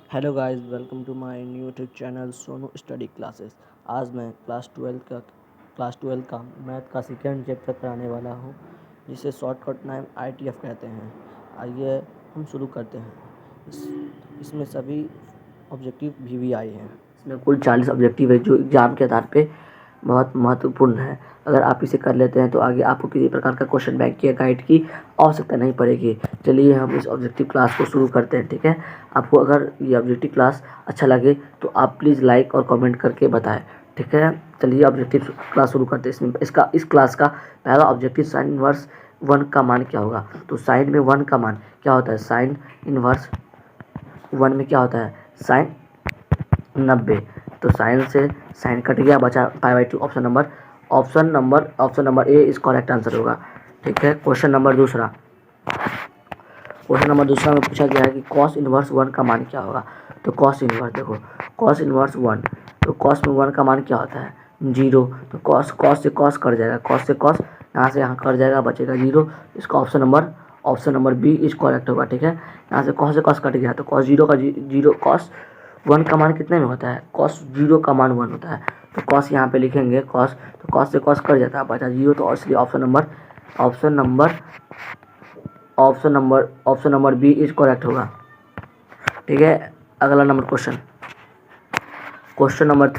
Hello guys, welcome to my new YouTube channel Sonu study classes. आज मैं class twelfth का math का second chapter कराने वाला हूँ, जिसे शॉर्टकट नाम ITF कहते हैं। आइए हम शुरू करते हैं। इसमें सभी ऑब्जेक्टिव भी आए हैं। इसमें कुल 40 ऑब्जेक्टिव है, जो एग्ज़ाम के आधार पे बहुत महत्वपूर्ण है। अगर आप इसे कर लेते हैं तो आगे आपको किसी प्रकार का क्वेश्चन बैंक या गाइड की आवश्यकता नहीं पड़ेगी। चलिए हम इस ऑब्जेक्टिव क्लास को शुरू करते हैं। ठीक है, आपको अगर ये ऑब्जेक्टिव क्लास अच्छा लगे तो आप प्लीज़ लाइक और कमेंट करके बताएं। ठीक है, चलिए ऑब्जेक्टिव क्लास शुरू करते हैं। इसमें इस क्लास का पहला ऑब्जेक्टिव साइन इनवर्स 1 का मान क्या होगा। तो साइन में 1 का मान क्या होता है? साइन इनवर्स 1 में क्या होता है? साइन 90। तो साइन से साइन कट गया, बचा पाई/2। ऑप्शन नंबर ए इस करेक्ट आंसर होगा। ठीक है, क्वेश्चन नंबर दूसरा में पूछा गया है कि कॉस इनवर्स 1 का मान क्या होगा। तो कॉस इनवर्स देखो, कॉस इनवर्स 1, तो कॉस में 1 का मान क्या होता है? 0। तो कॉस से कॉस कट जाएगा, कॉस से कॉस यहाँ से यहाँ कट जाएगा, बचेगा 0। इसका option number B is correct होगा। ठीक है, यहाँ से कॉस कट गया, तो कॉस 0 का 0, कॉस 1 का मान कितने में होता है? कॉस 0 का मान 1 होता है। तो कॉस यहाँ पे लिखेंगे कॉस, तो कॉस से कॉस कट जाता है, बचा 0। तो इसलिए option number B is correct होगा। ठीक है, अगला नंबर क्वेश्चन नंबर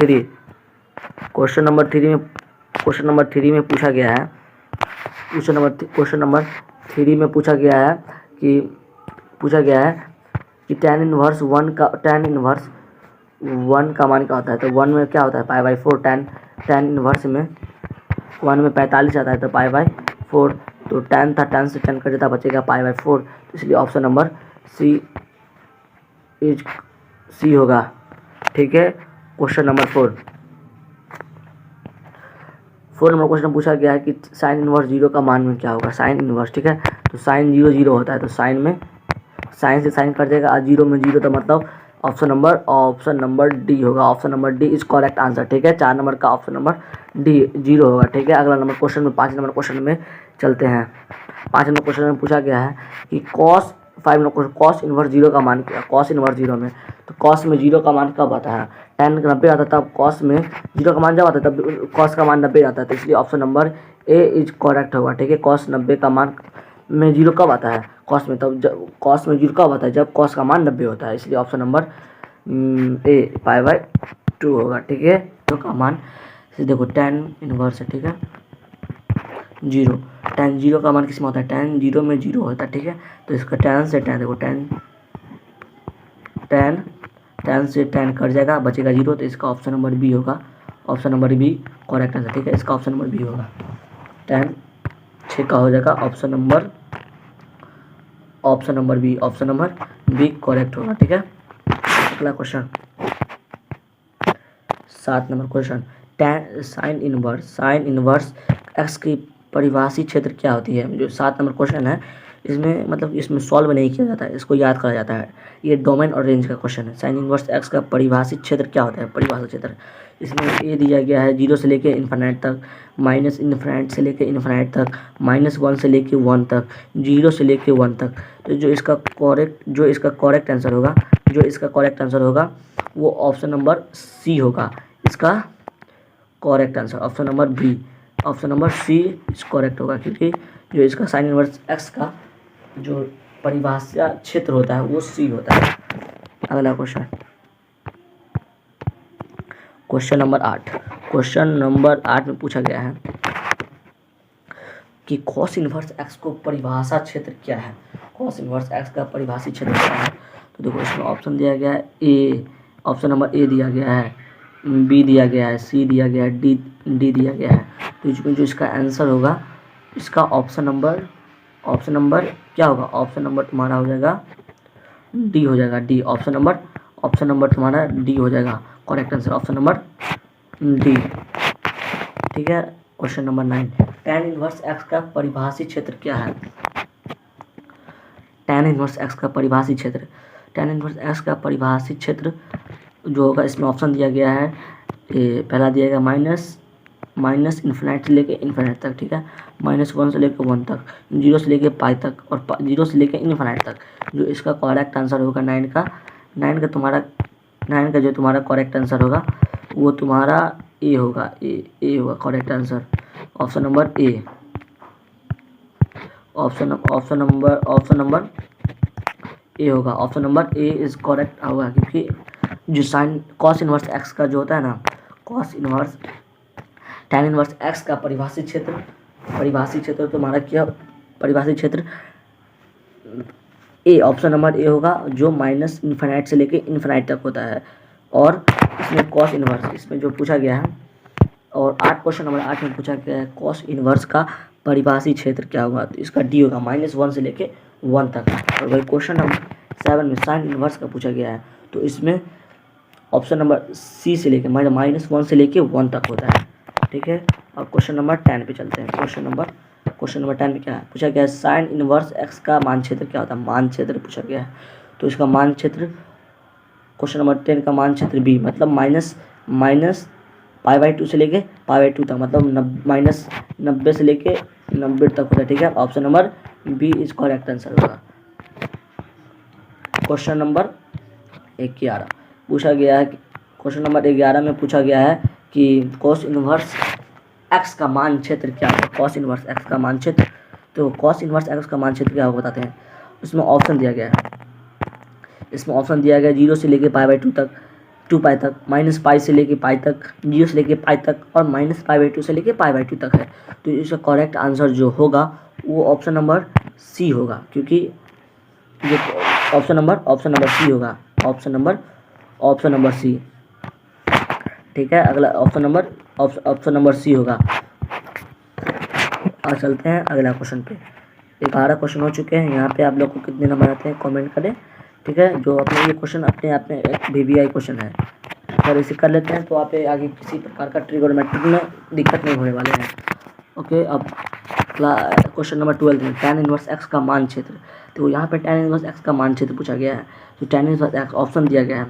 थ्री में पूछा गया है। क्वेश्चन नंबर थ्री में पूछा गया है कि tan इनवर्स 1 का मान क्या होता है। तो 1 में क्या होता है? पाई/4। tan इनवर्स में 1 में 45 आता है, तो पाई/4। तो tan था, tan से tan कट जाता, बचेगा पाई/4। इसलिए ऑप्शन नंबर सी होगा। ठीक है, क्वेश्चन नंबर 4 नंबर क्वेश्चन पूछा गया है कि साइन इनवर्स 0 का मान में क्या होगा। साइन इनवर्स, ठीक है, तो साइन 0 0 होता है, तो साइन से साइन कट जाएगा, और 0 में 0, तो मतलब ऑप्शन नंबर डी होगा। Option number D is correct answer. ठीक है, 4 नंबर का ऑप्शन नंबर डी 0 होगा। ठीक है, अगला नंबर क्वेश्चन में 5 नंबर क्वेश्चन में चलते हैं। 5 नंबर क्वेश्चन में पूछा गया है कि कॉस इनवर्स 0 का मान क्या? कॉस इनवर्स 0 में, तो कॉस में 0 का मान कब आता है? tan 90 आता है, तब कॉस में 0 का मान जब आता है तब कॉस का मान 90 आता है। तो इसलिए option number A is correct होगा। ठीक है, कॉस 90 का मान में 0 कब आता है? कॉस में, तब जब कॉस में 0 कब आता है? जब कॉस का मान 90 होता है। इसलिए ऑप्शन नंबर ए पाई/2 होगा। ठीक है, तो का मान देखो tan इनवर्स है, ठीक है, 0, tan 0 का मान किस में होता है? tan 0 में 0 होता है। ठीक है, तो इसका tan से tan देखो, tan से tan कट जाएगा, बचेगा 0। तो इसका ऑप्शन नंबर बी होगा। Option number B correct answer. ठीक है, इसका ऑप्शन नंबर बी होगा। tan 6 का हो जाएगा ऑप्शन नंबर बी करेक्ट होगा। ठीक है, अगला question 7 number question, sign inverse x की परिभाषित क्षेत्र क्या होती है। जो 7 नंबर क्वेश्चन है, इसमें सॉल्व नहीं किया जाता है, इसको याद करा जाता है। ये डोमेन और रेंज का क्वेश्चन है। साइन इनवर्स एक्स का परिभाषित क्षेत्र क्या होता है? परिभाषित क्षेत्र, इसमें ए दिया गया है 0 से लेकर इन्फिनिट तक, माइनस इन्फिनिट से लेकर इन्फिनिट तक, -1 से लेकर 1 तक, 0 से लेकर 1 तक। तो जो इसका करेक्ट आंसर होगा वो ऑप्शन नंबर सी होगा। इसका correct answer option number C is correct होगा, क्योंकि जो इसका साइन इनवर्स एक्स का जो परिभाषा क्षेत्र होता है वो सी होता है। अगला क्वेश्चन नंबर 8 में पूछा गया है कि कॉस इनवर्स एक्स को परिभाषा क्षेत्र क्या है। कॉस इनवर्स एक्स का परिभाषित क्षेत्र क्या है? तो देखो, इसमें ऑप्शन दिया गया है ए, ऑप्शन नंबर ए दिया गया है, बी दिया गया है, सी दिया गया है, डी दिया गया है। तो इसमें जो इसका आंसर होगा, इसका ऑप्शन नंबर क्या होगा? ऑप्शन नंबर तुम्हारा हो जाएगा डी हो जाएगा। डी ऑप्शन नंबर तुम्हारा डी हो जाएगा। Correct answer option number D. ठीक है, question number 9, tan inverse x का परिभाषित क्षेत्र क्या है। tan इनवर्स एक्स का परिभाषित क्षेत्र जो होगा, इसमें ऑप्शन दिया गया है, पहला दिया गया माइनस इन्फिनिट से लेकर इन्फिनिट तक। ठीक है, -1 से लेकर 1 तक, 0 से लेकर पाई तक, और 0 से लेकर इन्फिनिट तक। जो इसका करेक्ट आंसर होगा 9 का 9 का जो तुम्हारा करेक्ट आंसर होगा वो तुम्हारा ए होगा, ए होगा correct answer, option number A. Option number A होगा, option number A is correct होगा, क्योंकि जो साइन कॉस इनवर्स एक्स का जो होता है ना, cos inverse tan inverse x का परिभाषित क्षेत्र तुम्हारा क्या, परिभाषित क्षेत्र ए, ऑप्शन नंबर ए होगा, जो माइनस इन्फिनाइट से लेके इन्फिनाइट तक होता है। और इसमें कॉस इनवर्स, इसमें जो पूछा गया है, और क्वेश्चन नंबर 8 में पूछा गया है कॉस इनवर्स का परिभाषित क्षेत्र क्या होगा, तो इसका डी होगा -1 से लेके 1 तक। और वही क्वेश्चन नंबर 7 में साइन इनवर्स का पूछा गया है, तो इसमें ऑप्शन नंबर सी से लेके -1 से लेके 1 तक होता है, ठीक है। और क्वेश्चन नंबर 10 पे चलते हैं। क्वेश्चन नंबर 10 में क्या है, पूछा गया है साइन इनवर्स एक्स का मान क्षेत्र क्या होता है, मान क्षेत्र पूछा गया है। तो इसका मान क्षेत्र, क्वेश्चन नंबर 10 का मान क्षेत्र बी, मतलब माइनस π/2 से लेके π/2 तक, मतलब -90 से लेके 90 तक होता है, ठीक है। Option number B is correct answer होगा। क्वेश्चन नंबर 11 पूछा गया है, क्वेश्चन नंबर 11 में पूछा गया है कि कॉस इनवर्स एक्स का मान क्षेत्र क्या है, कॉस इनवर्स एक्स का मान क्षेत्र। तो कॉस इनवर्स एक्स का मान क्षेत्र क्या होगा बताते हैं। इसमें ऑप्शन दिया गया है, 0 से लेके π/2 तक, 2π तक, -π से लेके π तक, 0 से लेके π तक, और -π/2 से लेके π/2 तक है। तो इसका करेक्ट आंसर जो होगा वो ऑप्शन नंबर सी होगा, क्योंकि जो ऑप्शन नंबर सी होगा, ऑप्शन नंबर सी, ठीक है। अगला ऑप्शन नंबर सी होगा। और चलते हैं अगला क्वेश्चन पे। 11 क्वेश्चन हो चुके हैं। यहाँ पे आप लोग को कितने नंबर आते हैं कमेंट करें, ठीक है। जो अपने ये क्वेश्चन अपने आप में एक VVI क्वेश्चन है, अगर इसे कर लेते हैं तो आप आगे किसी प्रकार का ट्रिगोनोमेट्रिक में दिक्कत नहीं होने वाले हैं। ओके, अब क्वेश्चन नंबर 12 में tan इनवर्स एक्स का मान क्षेत्र। तो यहाँ पे tan इनवर्स एक्स का मान क्षेत्र पूछा गया है। तो tan इनवर्स एक्स ऑप्शन दिया गया है,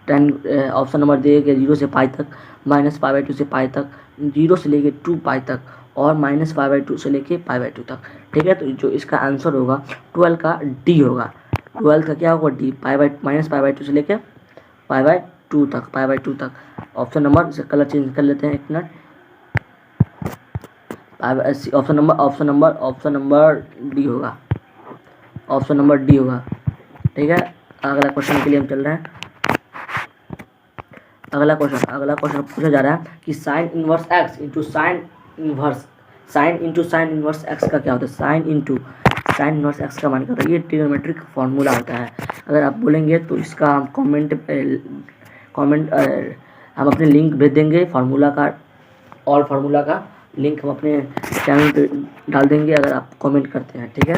ऑप्शन नंबर दिए गए 0 से π तक, -π/2 से π तक, 0 से लेके 2π तक, और -π/2 से लेके π/2 तक, ठीक है। तो जो इसका आंसर होगा 12 का डी होगा। 12 का क्या होगा, डी, -π/2 से लेके π/2 तक। ऑप्शन नंबर से कलर चेंज कर लेते हैं, एक मिनट। ऑप्शन नंबर डी होगा, ऑप्शन नंबर डी होगा, ठीक है। अगला क्वेश्चन के लिए हम चल रहे हैं। अगला क्वेश्चन पूछा जा रहा है कि sign inverse x into sine inverse x का क्या होता है। साइन इनवर्स एक्स का मान क्या होता है, ये ट्रिगोनोमेट्रिक फार्मूला होता है। अगर आप बोलेंगे तो इसका हम हम अपने लिंक भेज देंगे, फार्मूला का लिंक हम अपने चैनल पे डाल देंगे अगर आप कमेंट करते हैं, ठीक है।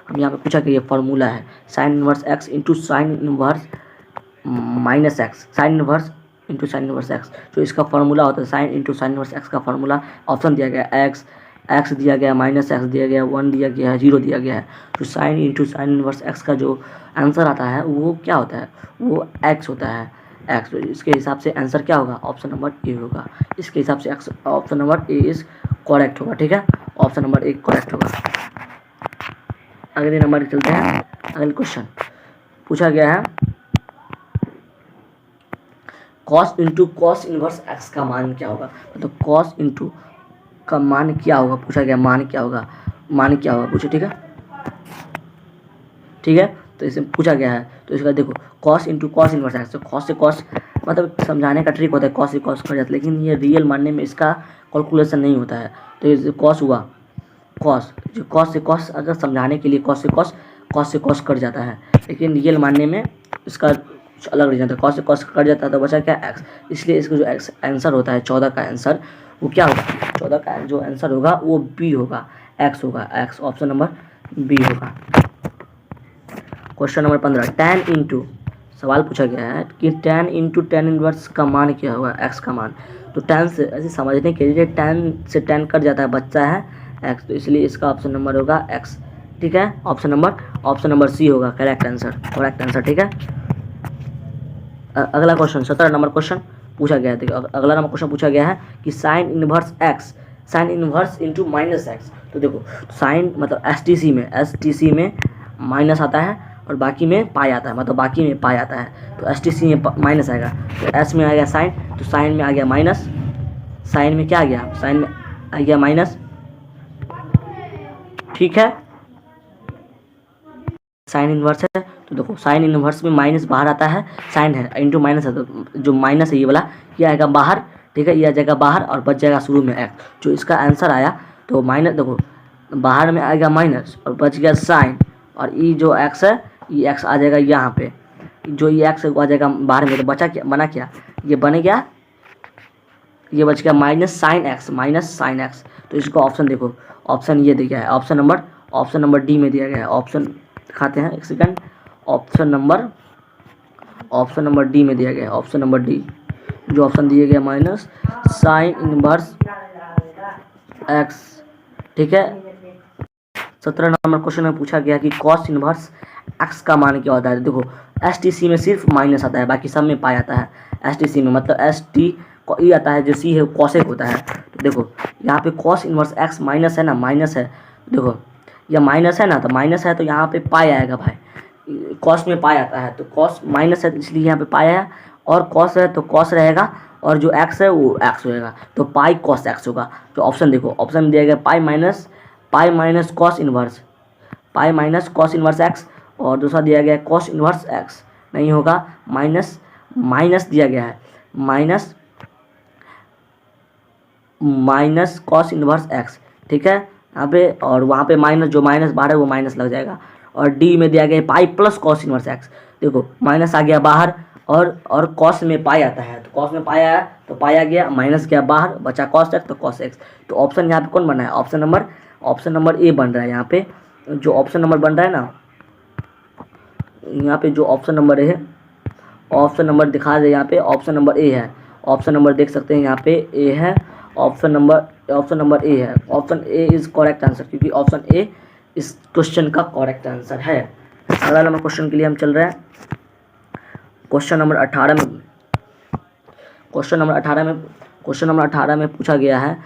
हम यहाँ पे पूछा कि ये फार्मूला है sign inverse x into sine inverse minus x, sine inverse into sine inverse x. तो इसका फार्मूला होता है sine into sine inverse x का फार्मूला। ऑप्शन दिया गया एक्स दिया गया, -x दिया गया, 1 दिया गया है, 0 दिया गया है। तो sine into sine inverse x का जो आंसर आता है वो क्या होता है, वो x होता है, x। तो इसके हिसाब से आंसर क्या होगा, ऑप्शन नंबर ए होगा। इसके हिसाब से option number A is correct होगा, ठीक है। ऑप्शन नंबर ए करेक्ट होगा। अगले नंबर चलते हैं। अगले क्वेश्चन पूछा गया है कॉस इनवर्स एक्स का मान क्या होगा। मतलब कॉस इंटू का मान क्या होगा पूछा गया, मान क्या होगा पूछो, ठीक है। तो इसे पूछा गया है। तो इसका देखो cos into cos inverse x, तो कॉस से कॉस, मतलब समझाने का ट्रिक होता है, कॉस से कॉस कट जाता है, लेकिन ये रियल मानने में इसका कैलकुलेशन नहीं होता है। तो ये कॉस हुआ, कॉस से कॉस अगर समझाने के लिए कॉस से कॉस कट जाता है, लेकिन रियल मानने में इसका अलग रीजन था, कॉस से कॉस कट जाता है तो बचा क्या, एक्स। इसलिए इसका जो आंसर होता है 14 का आंसर वो क्या होगा, 14 का जो आंसर होगा वो बी होगा, एक्स होगा, एक्स। ऑप्शन नंबर बी होगा। क्वेश्चन नंबर 15 tan इंटू, सवाल पूछा गया है कि tan इंटू tan इनवर्स का मान क्या होगा, एक्स का मान। तो tan से ऐसे समझने के लिए tan से tan कट जाता है, बच्चा है एक्स, तो इसलिए इसका ऑप्शन नंबर होगा एक्स, ठीक है। ऑप्शन नंबर सी होगा करेक्ट आंसर, ठीक है। अगला क्वेश्चन 17 नंबर क्वेश्चन पूछा गया है। देखिए अगला नंबर क्वेश्चन पूछा गया है कि sine inverse into minus x. तो देखो साइन मतलब एस टी सी में माइनस आता है, और बाकी में पाई आता है, मतलब बाकी में पाई आता है, तो STC में माइनस आएगा। तो S में आ गया साइन, तो साइन में आ गया माइनस, साइन में क्या आ गया, साइन में आ गया माइनस, ठीक है। साइन इन्वर्स है तो देखो साइन इन्वर्स में माइनस बाहर आता है, साइन है इंटू माइनस है, तो जो माइनस है ये वाला ये आएगा बाहर, ठीक है, ये आ जाएगा बाहर और बच जाएगा शुरू में एक्स। जो इसका आंसर आया तो माइनस, देखो बाहर में आएगा माइनस और बच गया साइन, और ये जो एक्स है ये एक्स आ जाएगा यहाँ पे, जो ये एक्स आ जाएगा बाहर में, तो बचा क्या, बना क्या, ये बने गया, ये बच गया minus sine x, minus sine x. तो इसको ऑप्शन देखो, ऑप्शन ये दिया है, ऑप्शन नंबर डी में दिया गया है। ऑप्शन दिखाते हैं एक सेकंड, ऑप्शन नंबर डी में दिया गया है, ऑप्शन नंबर डी, जो ऑप्शन दिया गया माइनस साइन इनवर्स एक्स, ठीक है। 17 नंबर क्वेश्चन में पूछा गया कि कॉस इनवर्स एक्स का मान क्या होता है। देखो STC में सिर्फ माइनस आता है, बाकी सब में पाई आता है। STC में मतलब ST ये आता है, जो C है कॉसेक होता है। तो देखो यहाँ पे कॉस इनवर्स एक्स माइनस है ना, माइनस है, देखो यह माइनस है ना, तो माइनस है तो यहाँ पे पाई आएगा भाई, कॉस में पाई आता है, तो कॉस माइनस है इसलिए यहाँ पे पाई आया, और कॉस है तो कॉस रहेगा, और जो एक्स है वो एक्स होएगा, तो पाई कॉस एक्स होगा। तो ऑप्शन देखो, ऑप्शन दिया गया pi minus cos inverse, pi minus cos inverse x, और दूसरा दिया गया है कॉस इनवर्स एक्स, नहीं होगा, माइनस दिया गया है माइनस कॉस इनवर्स एक्स, ठीक है यहाँ पे, और वहाँ पे माइनस, जो माइनस बाहर है वो माइनस लग जाएगा, और डी में दिया गया है pi plus cos inverse x. देखो माइनस आ गया बाहर, और कॉस में पाई आता है, तो कॉस में पाई आया तो पाई आ गया, माइनस गया बाहर, बचा कॉस एक्स, तो कॉस एक्स। तो ऑप्शन यहाँ पे कौन बना है, ऑप्शन नंबर ए बन रहा है। यहाँ पे जो ऑप्शन नंबर बन रहा है ना, यहाँ पे जो ऑप्शन नंबर है, ऑप्शन नंबर दिखा दे, यहाँ पे ऑप्शन नंबर ए है, ऑप्शन नंबर देख सकते हैं यहाँ पे ए है, ऑप्शन नंबर ए है, option A is correct answer, क्योंकि ऑप्शन ए इस क्वेश्चन का करेक्ट आंसर है। अगला नंबर क्वेश्चन के लिए हम चल रहे हैं क्वेश्चन नंबर 18 में पूछा गया है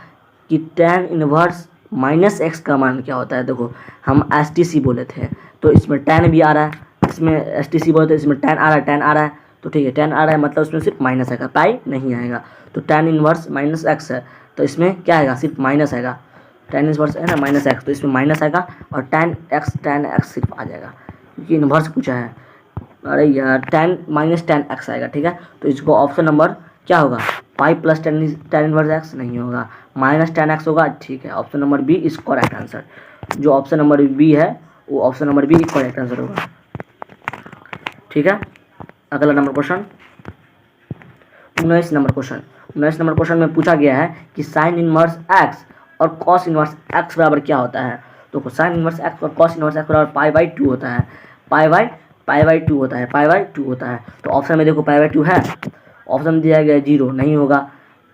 कि tan इनवर्स माइनस एक्स का मान क्या होता है। देखो हम STC बोले थे, तो इसमें tan भी आ रहा है, इसमें STC बोले थे, इसमें tan आ रहा है, तो ठीक है tan आ रहा है, मतलब इसमें सिर्फ माइनस आएगा, पाई नहीं आएगा। तो tan इनवर्स माइनस एक्स है, तो इसमें क्या आएगा, सिर्फ माइनस आएगा, tan इनवर्स है ना माइनस एक्स, तो इसमें माइनस आएगा, और tan एक्स सिर्फ आ जाएगा, क्योंकि इनवर्स पूछा है। अरे यार tan x आएगा, ठीक है। तो इसको ऑप्शन नंबर क्या होगा, pi plus tan inverse x नहीं होगा, माइनस tan x होगा, ठीक है। Option number B is correct answer, जो ऑप्शन नंबर बी है वो option number B correct answer होगा, ठीक है। अगला नंबर क्वेश्चन 19 नंबर क्वेश्चन में पूछा गया है कि साइन इनवर्स एक्स और कॉस इनवर्स एक्स बराबर क्या होता है। तो साइन इनवर्स एक्स और कॉस इनवर्स एक्स बराबर पाई बाई 2 होता है, पाई बाई 2 होता है। तो ऑप्शन में देखो पाई बाई 2 है, ऑप्शन दिया गया 0 नहीं होगा,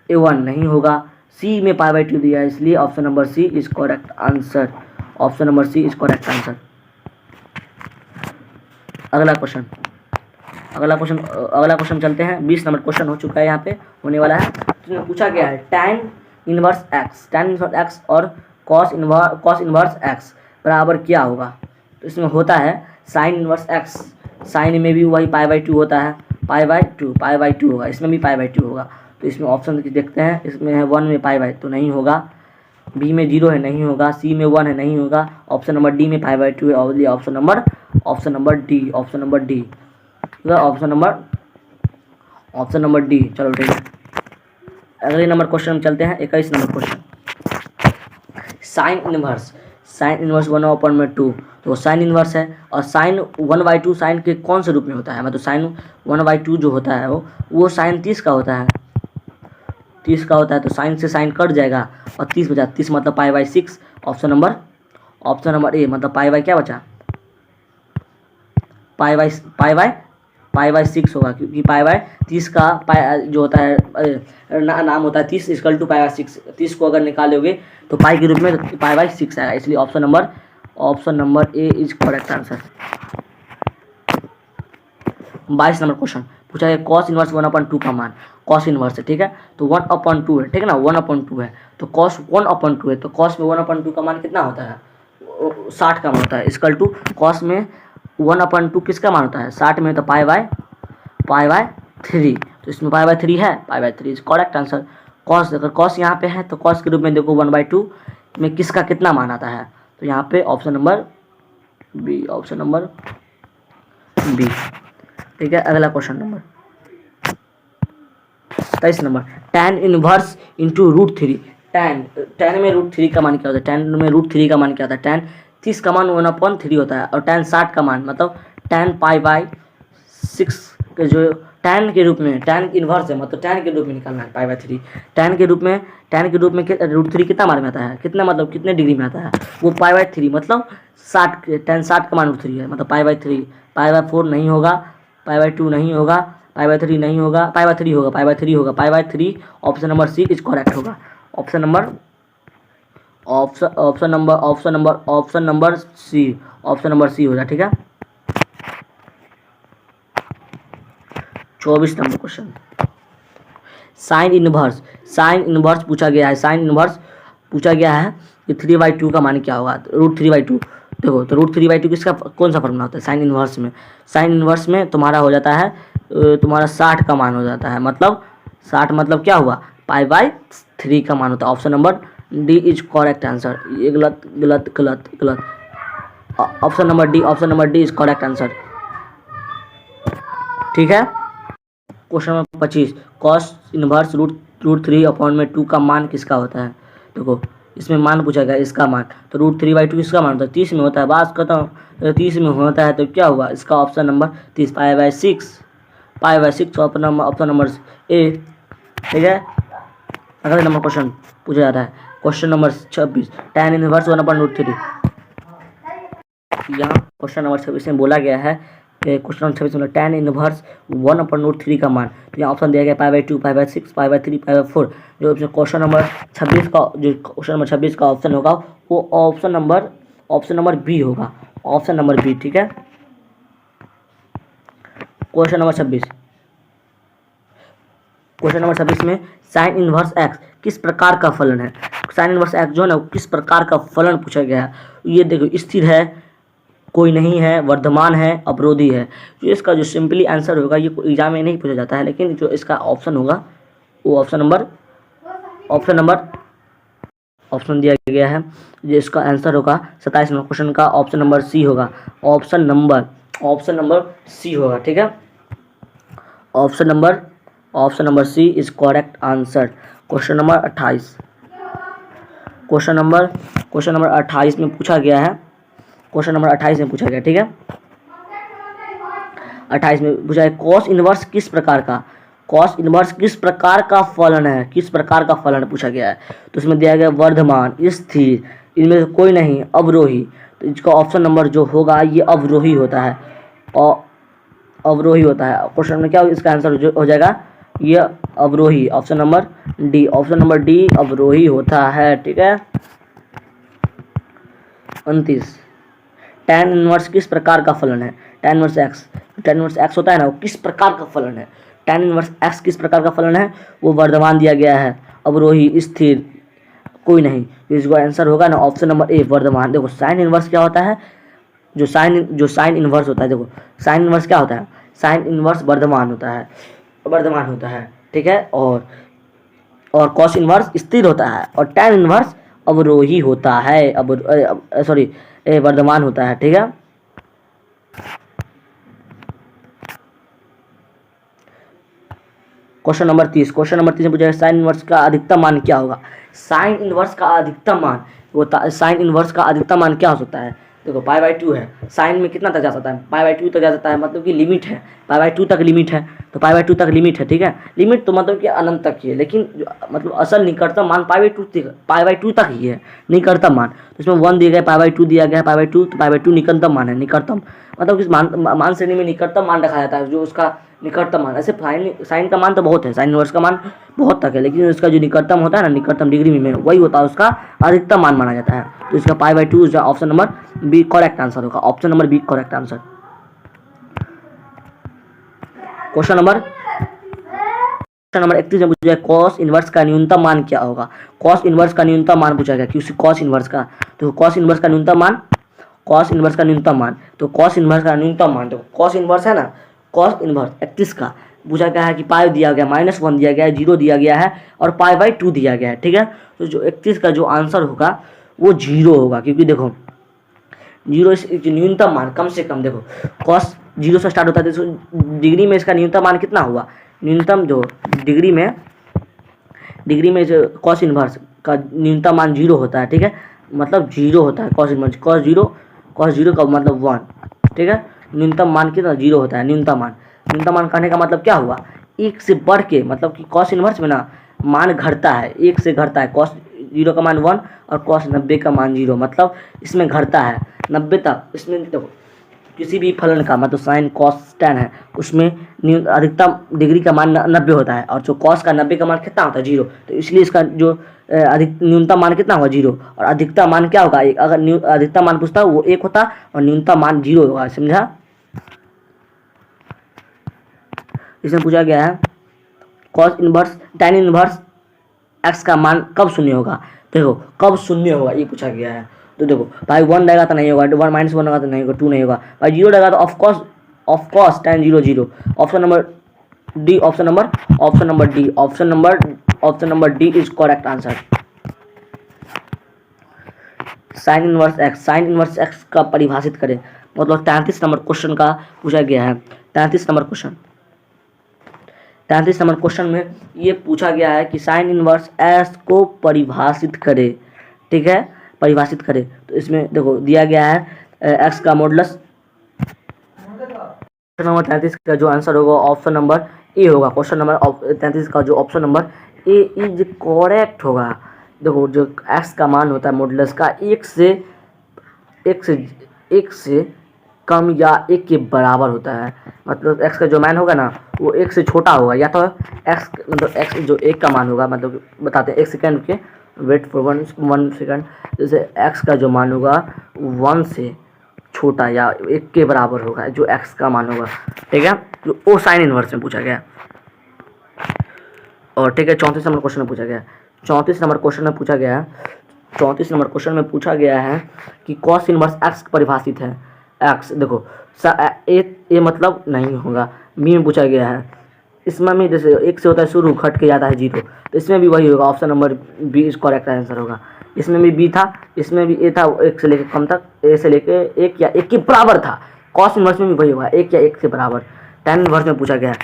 A1 नहीं होगा, सी में पाई बाई 2 दिया है, इसलिए option number C is correct answer, option number C is correct answer. अगला क्वेश्चन चलते हैं। 20 नंबर क्वेश्चन हो चुका है, यहाँ पे होने वाला है। तो पूछा गया है tan इनवर्स एक्स और कॉस इनवर्स एक्स बराबर क्या होगा। तो इसमें होता है साइन इनवर्स एक्स, साइन में भी वही पाई बाई 2 होता है, पाई बाई 2 होगा, इसमें भी पाई बाई 2 होगा। तो इसमें ऑप्शन देखते हैं, इसमें है 1 में पाई बाई तो नहीं होगा, बी में 0 है नहीं होगा, सी में 1 है नहीं होगा, ऑप्शन नंबर डी में पाई बाई 2 है, और option number D, option number D. चलो ठीक है, अगले नंबर क्वेश्चन में चलते हैं। 21 नंबर क्वेश्चन, साइन इनवर्स 1/2। तो साइन इनवर्स है, और साइन 1/2 साइन के कौन से रूप में होता है, मतलब साइन 1/2 जो होता है वो साइन 30 का होता है, तो साइन से साइन कट जाएगा और 30 बचा, 30 मतलब पाई बाई 6। ऑप्शन नंबर ए, मतलब पाई बाई क्या बचा, पाई बाई 6 होगा, क्योंकि पाई बाई 30 का पाई जो होता है नाम होता है 30 इक्वल टू पाई बाई 6। 30 को अगर निकालोगे तो पाई के रूप में तो पाई बाई 6 आएगा, इसलिए option number A is correct answer. 22 number question पूछा है कॉस इनवर्स 1/2 का मान, कॉस इनवर्स है, ठीक है। तो 1/2 है, ठीक है ना, 1/2 है, तो कॉस 1/2 है, तो कॉस में 1/2 का मान कितना होता है, 60 का मान होता है, इक्वल टू कॉस में 1/2 किसका मान होता है? 60 में तो पाई बाय 3, तो इसमें पाई बाय 3 है, pi by 3 is correct answer. Cos, अगर कॉस यहाँ पे है तो कॉस के रूप में देखो 1/2 में किसका कितना मान आता है, तो यहाँ पे option number B, option number B. ठीक है, अगला question number 23 number, tan inverse into √3। tan में √3 का मान क्या होता है? tan में √3 का मान क्या होता है? tan 30 का मान 1/3 होता है, और tan 60 का मान मतलब tan पाई/6 के जो tan के रूप में, tan इनवर्स है मतलब tan के रूप में निकालना है पाई/3। tan के रूप में √3 कितना मान में आता है? कितना मतलब कितने डिग्री में आता है? वो पाई/3 मतलब 60, tan 60 का मान √3 है मतलब पाई/3। पाई/4 नहीं होगा, पाई/2 नहीं होगा, पाई/3 नहीं होगा, पाई/3 होगा, पाई/3 होगा, पाई/3। Option number C is correct होगा। ऑप्शन नंबर सी हो जाए। ठीक है, 24 नंबर क्वेश्चन, साइन इनवर्स पूछा गया है। साइन इनवर्स पूछा गया है कि 3/2 का मान क्या होगा? √3/2। देखो, तो √3/2 किसका कौन सा फॉर्मूला होता है? साइन इनवर्स में तुम्हारा हो जाता है, तुम्हारा 60 का मान हो जाता है, मतलब 60 मतलब क्या हुआ? पाई/3 का मान होता है। Option number D is correct answer. ये गलत गलत गलत गलत, option number D is correct answer. ठीक है, क्वेश्चन नंबर 25, कॉस इनवर्स √3/2 का मान किसका होता है? देखो, इसमें मान पूछा गया, इसका मान, तो √3/2 किसका मान होता है? 30 में होता है, बात खत्म। 30 में होता है तो क्या हुआ? इसका ऑप्शन नंबर 30, पाई/6 ऑप्शन नंबर ए। ठीक है, अगले नंबर क्वेश्चन पूछा जाता है, क्वेश्चन नंबर 26, tan इनवर्स 1/√3। यहाँ क्वेश्चन नंबर 26 में बोला गया है, क्वेश्चन नंबर 26 में tan इनवर्स 1/√3 का मान, तो यहाँ ऑप्शन दिया गया पाई/2, पाई/6, पाई/3, पाई/4। जो क्वेश्चन नंबर 26 का ऑप्शन होगा वो ऑप्शन नंबर बी होगा, ऑप्शन नंबर बी। ठीक है, क्वेश्चन नंबर 26 में साइन इनवर्स एक्स किस प्रकार का फलन है? साइन इनवर्स एक्स जो है ना, किस प्रकार का फलन पूछा गया है। ये देखो, स्थिर है, कोई नहीं है, वर्धमान है, अवरोधी है। जो इसका जो सिंपली आंसर होगा, ये एग्जाम में नहीं पूछा जाता है, लेकिन जो इसका ऑप्शन होगा वो ऑप्शन दिया गया है, जो इसका आंसर होगा 27 नंबर क्वेश्चन का ऑप्शन नंबर सी होगा, ऑप्शन नंबर सी होगा। ठीक है, option number C is correct answer. Question number 28, question number 28 में पूछा गया है, ठीक है, 28 में पूछा है, कॉस इनवर्स किस प्रकार का फलन है? किस प्रकार का फलन पूछा गया है, तो इसमें दिया गया वर्धमान, स्थिर, इनमें से कोई नहीं, अवरोही। तो इसका ऑप्शन नंबर जो होगा ये अवरोही होता है, और अवरोही होता है। क्वेश्चन में क्या इसका आंसर हो जाएगा? ये अवरोही, ऑप्शन नंबर डी अवरोही होता है। ठीक है, 29, tan इनवर्स किस प्रकार का फलन है? tan इनवर्स एक्स होता है ना, वो किस प्रकार का फलन है? tan इनवर्स एक्स किस प्रकार का फलन है? वो वर्धमान दिया गया है, अवरोही, स्थिर, कोई नहीं। तो इसका आंसर होगा ना ऑप्शन नंबर ए, वर्धमान। देखो, साइन इनवर्स क्या होता है? जो साइन इनवर्स होता है, देखो साइन इनवर्स क्या होता है? साइन इनवर्स वर्धमान होता है। ठीक है, और कॉस इनवर्स स्थिर होता है, और tan इनवर्स अवरोही होता है, वर्धमान होता है। ठीक है, क्वेश्चन नंबर 30 में पूछा है, साइन इनवर्स का अधिकतम मान क्या होगा? साइन इनवर्स का अधिकतम मान क्या हो सकता है? देखो, पाई/2 है, साइन में कितना तक जा सकता है? पाई/2 तक जा सकता है, मतलब कि लिमिट है, पाई/2 तक लिमिट है, तो पाई/2 तक लिमिट है। ठीक है, लिमिट तो मतलब कि अनंत तक ही है, लेकिन मतलब असल निकटतम मान पाई/2 तक ही है, निकटतम मान। तो इसमें 1 दिया गया, पाई/2 दिया गया है, पाई/2, तो पाई/2 निकटतम मान है, निकटतम मतलब किस मान श्रेणी में निकटतम मान रखा जाता है, जो उसका निकटतम मान। ऐसे साइन का मान तो बहुत है, साइन इनवर्स का मान बहुत तक है, लेकिन उसका जो निकटतम होता है ना, निकटतम डिग्री में वही होता है, उसका अधिकतम मान माना जाता है। तो इसका पाई/2 जो option number B correct answer होगा, option number B correct answer. Question number 31 में पूछा गया, कॉस इनवर्स का न्यूनतम मान क्या होगा? कॉस इनवर्स का न्यूनतम मान पूछा गया, क्योंकि कॉस इनवर्स का, तो कॉस इनवर्स का न्यूनतम मान कॉस इन्वर्स का न्यूनतम मान, तो कॉस इन्वर्स का न्यूनतम मान देखो, कॉस इन्वर्स है ना, कॉस इन्वर्स 31 का पूछा गया है कि पाई दिया गया, -1 दिया गया है, 0 दिया गया है और पाई/2 दिया गया है, ठीक है। तो जो 31 का जो आंसर होगा वो 0 होगा, क्योंकि देखो 0 न्यूनतम मान कम से कम, देखो कॉस 0 से स्टार्ट होता है, तो डिग्री में इसका न्यूनतम मान कितना हुआ, न्यूनतम जो डिग्री में जो कॉस इन्वर्स का न्यूनतम मान 0 होता है, ठीक है, मतलब 0 होता है कॉस इन्वर्स, कॉस जीरो का मतलब 1, ठीक है। न्यूनतम मान कितना 0 होता है, न्यूनतम मान कहने का मतलब क्या हुआ, एक से बढ़ के, मतलब कि कॉस इन्वर्स में ना मान घटता है, एक से घटता है, कॉस 0 का मान 1 और कॉस 90 का मान 0, मतलब इसमें घटता है 90 तक। इसमें देखो किसी भी फलन का मतलब साइन कॉस tan है, उसमें अधिकतम डिग्री का मान 90 होता है, और जो कॉस का 90 का मान कितना होता है 0, तो इसलिए इसका जो अधिक न्यूनतम मान कितना होगा 0, और अधिकतम मान क्या होगा, एक, अगर अधिकतम मान पूछता वो 1 होता और न्यूनतम मान 0 होगा, समझा। इसमें पूछा गया है cos inverse tan inverse x का मान कब शून्य होगा, देखो कब शून्य होगा ये पूछा गया है। तो देखो भाई 1 रहेगा तो नहीं होगा, 1 -1 होगा तो नहीं होगा, 2 नहीं होगा, भाई 0 रहेगा तो of course tan 0 0। Option number D, option number D is correct answer. Sign inverse x का परिभाषित करें, मतलब 33 नंबर क्वेश्चन का पूछा गया है। 33 नंबर क्वेश्चन में ये पूछा गया है कि साइन इनवर्स एस को परिभाषित करे, ठीक है, परिभाषित करे। तो इसमें देखो दिया गया है एक्स का मॉडुलस। क्वेश्चन नंबर 33 का जो आंसर होगा ऑप्शन नंबर ए होगा। क्वेश्चन नंबर 33 का जो option number A is correct होगा। देखो जो एक्स का मान होता है मॉडुलस का एक से कम या 1 के बराबर होता है, मतलब एक्स का जो मान होगा ना वो 1 से छोटा होगा, या तो एक्स मतलब एक्स जो 1 का मान होगा, मतलब बताते हैं 1 सेकेंड के, वेट फॉर 1 सेकेंड। जैसे एक्स का जो मान होगा 1 से छोटा या 1 के बराबर होगा जो एक्स का मान होगा, ठीक है, जो ओ साइन इनवर्स में पूछा गया। और ठीक है 34 नंबर क्वेश्चन में पूछा गया, 34 नंबर क्वेश्चन में पूछा गया है, 34 नंबर क्वेश्चन में पूछा गया है कि कॉस इनवर्स एक्स परिभाषित है। एक्स देखो ए मतलब नहीं होगा, बी में पूछा गया है, इसमें भी जैसे 1 से होता है शुरू, घट के जाता है 0, तो इसमें भी वही होगा, option number B is correct answer होगा। इसमें भी बी था, इसमें भी ए था, 1 से लेकर कम तक, ए से लेकर 1 या 1 के बराबर था। कॉस इनवर्स में भी वही होगा, 1 या 1 के बराबर। tan इनवर्स में पूछा गया है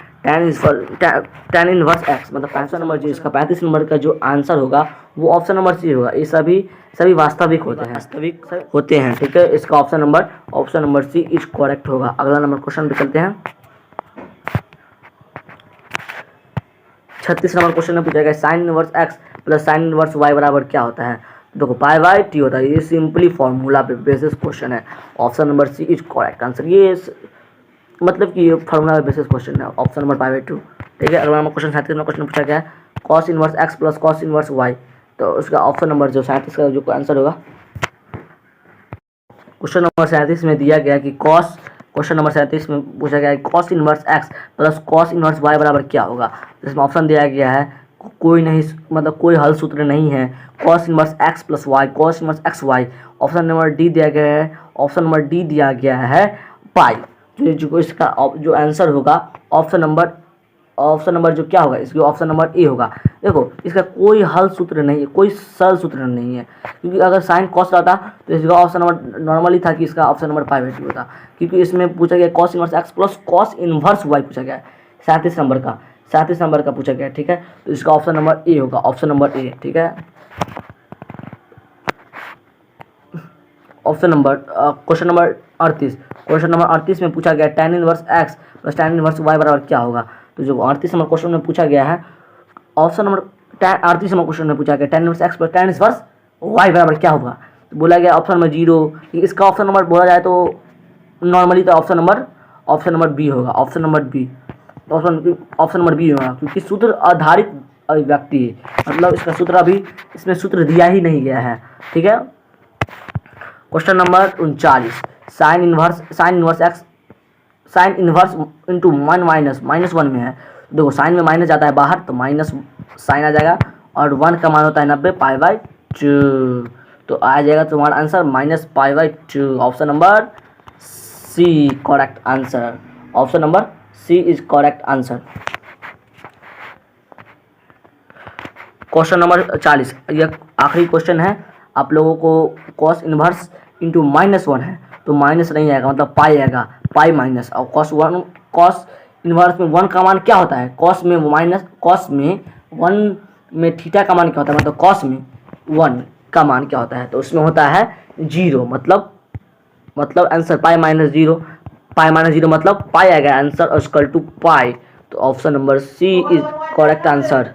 tan इनवर्स एक्स, मतलब 35 नंबर जो इसका 35 नंबर का जो आंसर होगा वो ऑप्शन नंबर सी होगा। ये सभी वास्तविक होते हैं, ठीक है। इसका option number C is correct होगा। अगला नंबर क्वेश्चन पे चलते हैं। 36 नंबर क्वेश्चन में पूछा गया sine inverse x plus sine inverse y बराबर क्या होता है। देखो पाई/t होता है, ये सिंपली फॉर्मूला पे बेसिस क्वेश्चन है। Option number C is correct answer. ये मतलब कि ये फार्मूला बेसिस क्वेश्चन है, ऑप्शन नंबर पाई/2, ठीक है। अगला नंबर क्वेश्चन 37 नंबर क्वेश्चन पूछा गया है cos inverse x plus cos inverse y, तो उसका ऑप्शन नंबर जो 37 का जो आंसर होगा, क्वेश्चन नंबर 37 में दिया गया कि क्वेश्चन नंबर 37 में पूछा गया है cos inverse x plus cos inverse y बराबर क्या होगा। जिसमें ऑप्शन दिया गया है कोई नहीं, मतलब कोई हल सूत्र नहीं है, cos inverse x plus y, cos inverse x y. Option number D दिया गया है पाई। जो इसका जो आंसर होगा ऑप्शन नंबर जो क्या होगा, इसके ऑप्शन नंबर ए होगा। देखो इसका कोई हल सूत्र नहीं है, कोई सरल सूत्र नहीं है, क्योंकि अगर साइन कॉस रहता तो इसका ऑप्शन नंबर नॉर्मली था कि इसका ऑप्शन नंबर पाई/2 होता, क्योंकि इसमें पूछा गया cos inverse x plus cos inverse y पूछा गया है 37 नंबर का पूछा गया, ठीक है। तो इसका ऑप्शन नंबर ए होगा, ऑप्शन नंबर ए, ठीक है। ऑप्शन नंबर क्वेश्चन नंबर 38 में पूछा गया tan inverse x plus tan inverse y बराबर क्या होगा। तो जो 38 नंबर क्वेश्चन में पूछा गया है, ऑप्शन नंबर 38 नंबर क्वेश्चन में पूछा गया tan inverse x plus tan inverse y बराबर क्या होगा। तो बोला गया ऑप्शन नंबर 0। इसका ऑप्शन नंबर बोला जाए तो नॉर्मली तो ऑप्शन नंबर बी होगा, ऑप्शन नंबर बी होगा, क्योंकि सूत्र आधारित अभिव्यक्ति है, मतलब इसका सूत्र अभी इसमें सूत्र दिया ही नहीं गया है, ठीक है। Question number 39 sine inverse into -1 में है। देखो साइन में माइनस जाता है बाहर तो माइनस साइन आ जाएगा, और 1 का मान होता है 90 पाई/2। तो आ जाएगा तुम्हारा answer -π/2। Option number C correct answer. Option number C is correct answer. Question number 40, यह आखिरी क्वेश्चन है। आप लोगों को कॉस इनवर्स इंटू -1 है तो माइनस नहीं आएगा, मतलब पाई आएगा, पाई माइनस। और कॉस इनवर्स में 1 का मान क्या होता है, कॉस में -1 में थीटा का मान क्या होता है, मतलब कॉस में 1 का मान क्या होता है, तो उसमें होता है 0। मतलब आंसर π-0, π-0 मतलब पाई आएगा आंसर और इक्वल टू पाई। तो option number C is correct answer.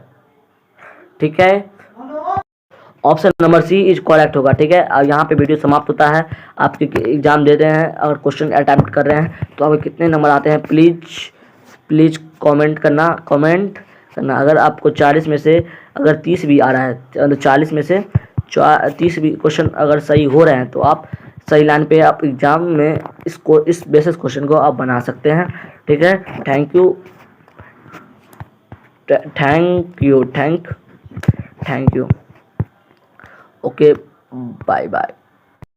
ठीक है, option number C is correct होगा। ठीक है, और यहाँ पे वीडियो समाप्त होता है। आपके एग्जाम दे रहे हैं और क्वेश्चन अटैम्प्ट कर रहे हैं तो आपको कितने नंबर आते हैं प्लीज़ कमेंट करना। अगर आपको 40 में से अगर 30 भी आ रहा है, तो 40 में से 30 भी क्वेश्चन अगर सही हो रहे हैं तो आप सही लाइन पे आप एग्जाम में इस बेसिस क्वेश्चन को आप बना सकते हैं। ठीक है, thank you. Okay, bye bye.